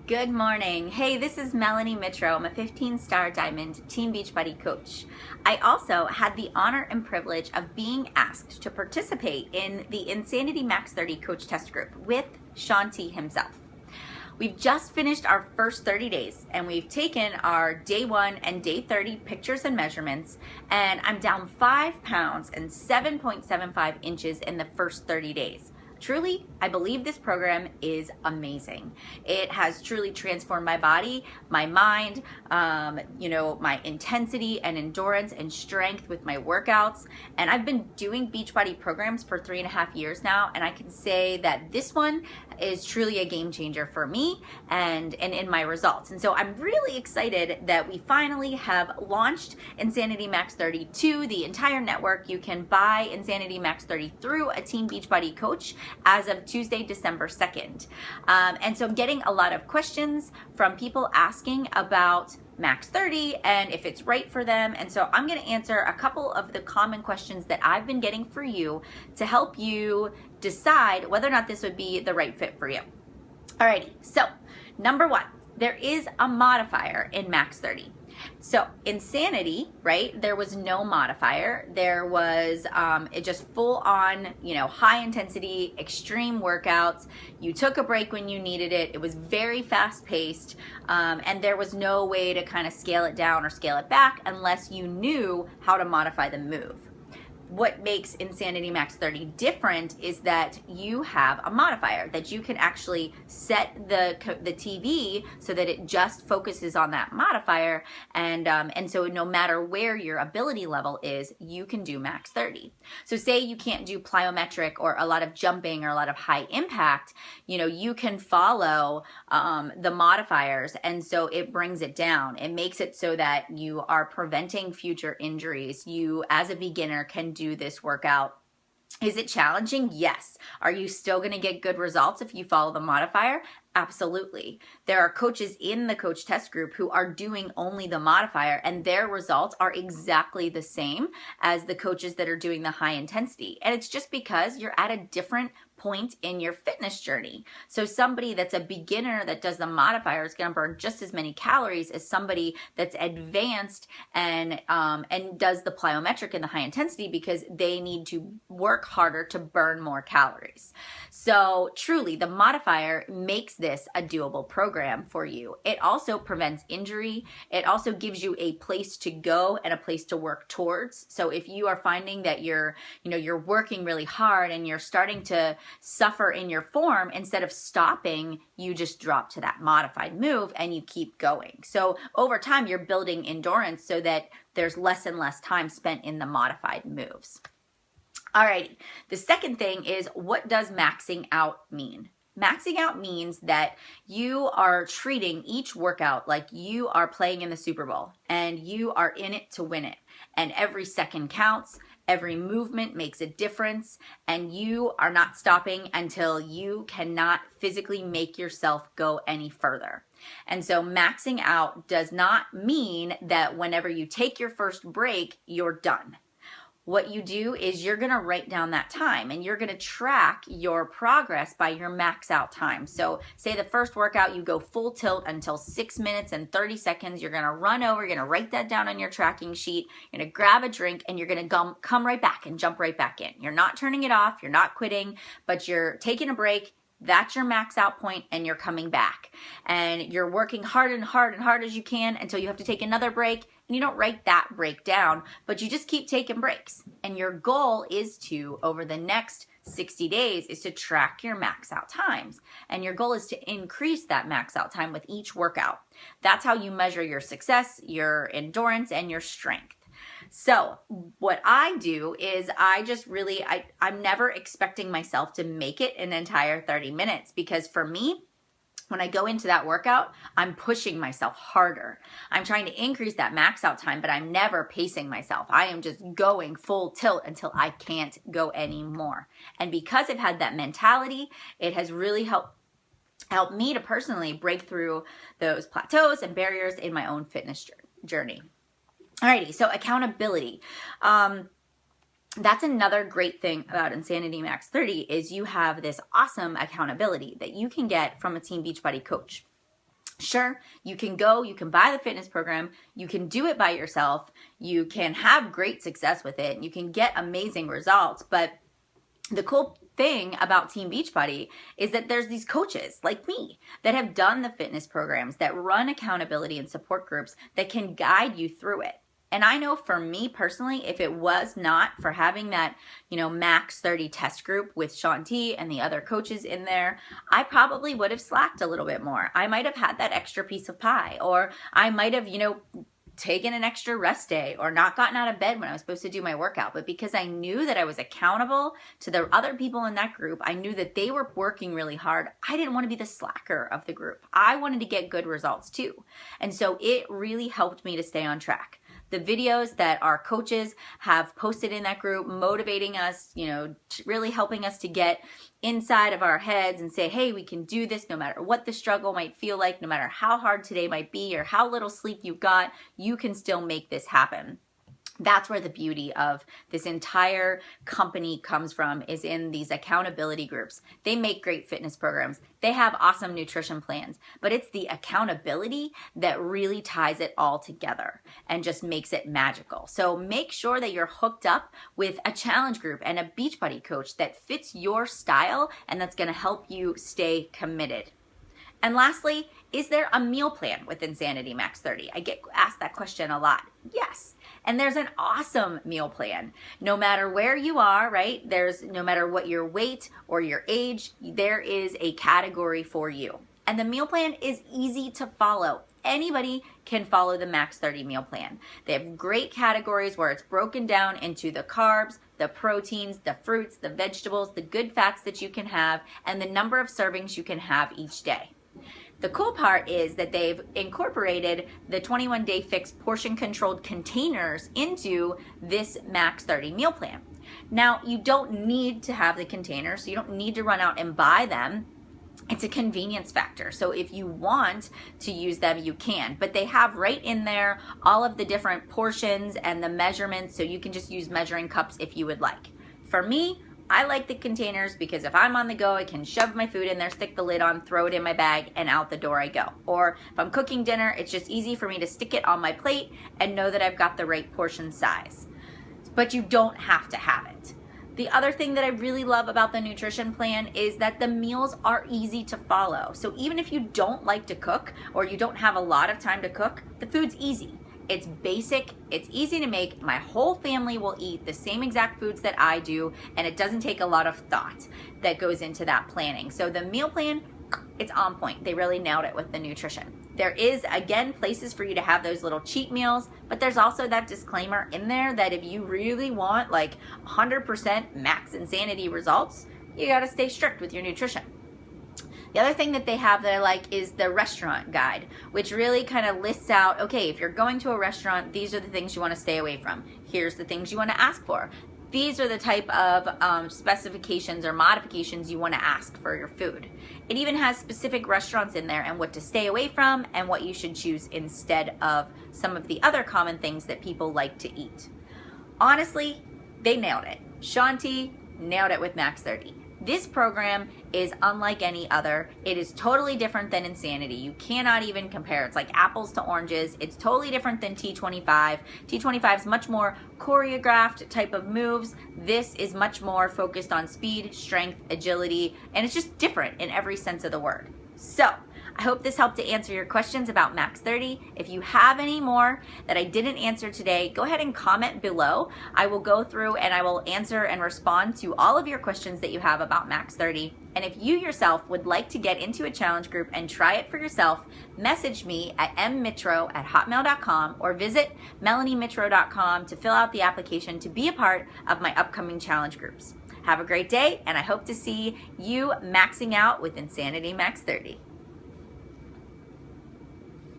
Good morning. Hey, this is Melanie Mitro. I'm a 15-star Diamond Team Beachbody coach. I also had the honor and privilege of being asked to participate in the Insanity Max30 coach test group with Shaun T himself. We've just finished our first 30 days and we've taken our day 1 and day 30 pictures and measurements, and I'm down 5 pounds and 7.75 inches in the first 30 days. Truly, I believe this program is amazing. It has truly transformed my body, my mind, my intensity and endurance and strength with my workouts. And I've been doing Beachbody programs for 3.5 years now, and I can say that this one is truly a game changer for me and in my results. And so I'm really excited that we finally have launched Insanity Max30 to the entire network. You can buy Insanity Max30 through a Team Beachbody coach as of Tuesday, December 2nd. And so I'm getting a lot of questions from people asking about Max30 and if it's right for them. And so I'm going to answer a couple of the common questions that I've been getting for you to help you decide whether or not this would be the right fit for you. Alrighty, so number 1, there is a modifier in Max30. So Insanity, right, there was no modifier. There was it just full on, high intensity, extreme workouts. You took a break when you needed it. It was very fast paced, and there was no way to kind of scale it down or scale it back unless you knew how to modify the move. What makes Insanity Max30 different is that you have a modifier that you can actually set the TV so that it just focuses on that modifier, and so no matter where your ability level is, you can do Max30. So say you can't do plyometric or a lot of jumping or a lot of high impact, you can follow the modifiers, and so it brings it down. It makes it so that you are preventing future injuries. You, as a beginner, can do this workout. Is it challenging? Yes. Are you still going to get good results if you follow the modifier? Absolutely. There are coaches in the coach test group who are doing only the modifier, and their results are exactly the same as the coaches that are doing the high intensity. And it's just because you're at a different point in your fitness journey. So somebody that's a beginner that does the modifier is going to burn just as many calories as somebody that's advanced and does the plyometric and the high intensity, because they need to work harder to burn more calories. So truly, the modifier makes this a doable program for you. It also prevents injury. It also gives you a place to go and a place to work towards. So if you are finding that you're working really hard and you're starting to suffer in your form, instead of stopping, you just drop to that modified move and you keep going. So over time, you're building endurance so that there's less and less time spent in the modified moves. Alrighty, the second thing is, what does maxing out mean? Maxing out means that you are treating each workout like you are playing in the Super Bowl and you are in it to win it. And every second counts, every movement makes a difference, and you are not stopping until you cannot physically make yourself go any further. And so maxing out does not mean that whenever you take your first break, you're done. What you do is you're going to write down that time, and you're going to track your progress by your max out time. So say the first workout, you go full tilt until 6 minutes and 30 seconds. You're going to run over, you're going to write that down on your tracking sheet. You're going to grab a drink and you're going to come right back and jump right back in. You're not turning it off. You're not quitting, but you're taking a break. That's your max out point, and you're coming back. And you're working hard and hard and hard as you can until you have to take another break. And you don't write that break down, but you just keep taking breaks. And your goal is to, over the next 60 days, is to track your max out times. And your goal is to increase that max out time with each workout. That's how you measure your success, your endurance, and your strength. So what I do is I'm never expecting myself to make it an entire 30 minutes, because for me, when I go into that workout, I'm pushing myself harder. I'm trying to increase that max out time, but I'm never pacing myself. I am just going full tilt until I can't go anymore. And because I've had that mentality, it has really helped me to personally break through those plateaus and barriers in my own fitness journey. Alrighty, so accountability. That's another great thing about Insanity Max30 is you have this awesome accountability that you can get from a Team Beachbody coach. Sure, you can go, you can buy the fitness program, you can do it by yourself, you can have great success with it, you can get amazing results, but the cool thing about Team Beachbody is that there's these coaches like me that have done the fitness programs, that run accountability and support groups that can guide you through it. And I know for me personally, if it was not for having that, Max30 test group with Shaun T and the other coaches in there, I probably would have slacked a little bit more. I might have had that extra piece of pie, or I might have, taken an extra rest day or not gotten out of bed when I was supposed to do my workout. But because I knew that I was accountable to the other people in that group, I knew that they were working really hard. I didn't want to be the slacker of the group. I wanted to get good results too. And so it really helped me to stay on track. The videos that our coaches have posted in that group, motivating us, really helping us to get inside of our heads and say, hey, we can do this no matter what the struggle might feel like, no matter how hard today might be or how little sleep you've got, you can still make this happen. That's where the beauty of this entire company comes from, is in these accountability groups. They make great fitness programs. They have awesome nutrition plans, but it's the accountability that really ties it all together and just makes it magical. So make sure that you're hooked up with a challenge group and a Beachbody coach that fits your style and that's going to help you stay committed. And lastly, is there a meal plan with Insanity Max30? I get asked that question a lot. Yes. And there's an awesome meal plan. No matter where you are, right? No matter what your weight or your age, there is a category for you. And the meal plan is easy to follow. Anybody can follow the Max30 meal plan. They have great categories where it's broken down into the carbs, the proteins, the fruits, the vegetables, the good fats that you can have, and the number of servings you can have each day. The cool part is that they've incorporated the 21-day fixed portion-controlled containers into this Max30 meal plan. Now, you don't need to have the containers, so you don't need to run out and buy them. It's a convenience factor. So if you want to use them, you can. But they have right in there all of the different portions and the measurements, so you can just use measuring cups if you would like. For me, I like the containers because if I'm on the go, I can shove my food in there, stick the lid on, throw it in my bag, and out the door I go. Or if I'm cooking dinner, it's just easy for me to stick it on my plate and know that I've got the right portion size. But you don't have to have it. The other thing that I really love about the nutrition plan is that the meals are easy to follow. So even if you don't like to cook or you don't have a lot of time to cook, the food's easy. It's basic, it's easy to make. My whole family will eat the same exact foods that I do, and it doesn't take a lot of thought that goes into that planning. So the meal plan, it's on point. They really nailed it with the nutrition. There is, again, places for you to have those little cheat meals, but there's also that disclaimer in there that if you really want like 100% max insanity results, you gotta stay strict with your nutrition. The other thing that they have that I like is the restaurant guide, which really kind of lists out, okay, if you're going to a restaurant, these are the things you want to stay away from. Here's the things you want to ask for. These are the type of specifications or modifications you want to ask for your food. It even has specific restaurants in there and what to stay away from and what you should choose instead of some of the other common things that people like to eat. Honestly, they nailed it. Shaun T nailed it with Max30. This program is unlike any other. It is totally different than Insanity. You cannot even compare. It's like apples to oranges. It's totally different than T25. T25 is much more choreographed type of moves. This is much more focused on speed, strength, agility, and it's just different in every sense of the word. So, I hope this helped to answer your questions about Max30. If you have any more that I didn't answer today, go ahead and comment below. I will go through and I will answer and respond to all of your questions that you have about Max30. And if you yourself would like to get into a challenge group and try it for yourself, message me at mmitro@hotmail.com or visit melaniemitro.com to fill out the application to be a part of my upcoming challenge groups. Have a great day, and I hope to see you maxing out with Insanity Max30.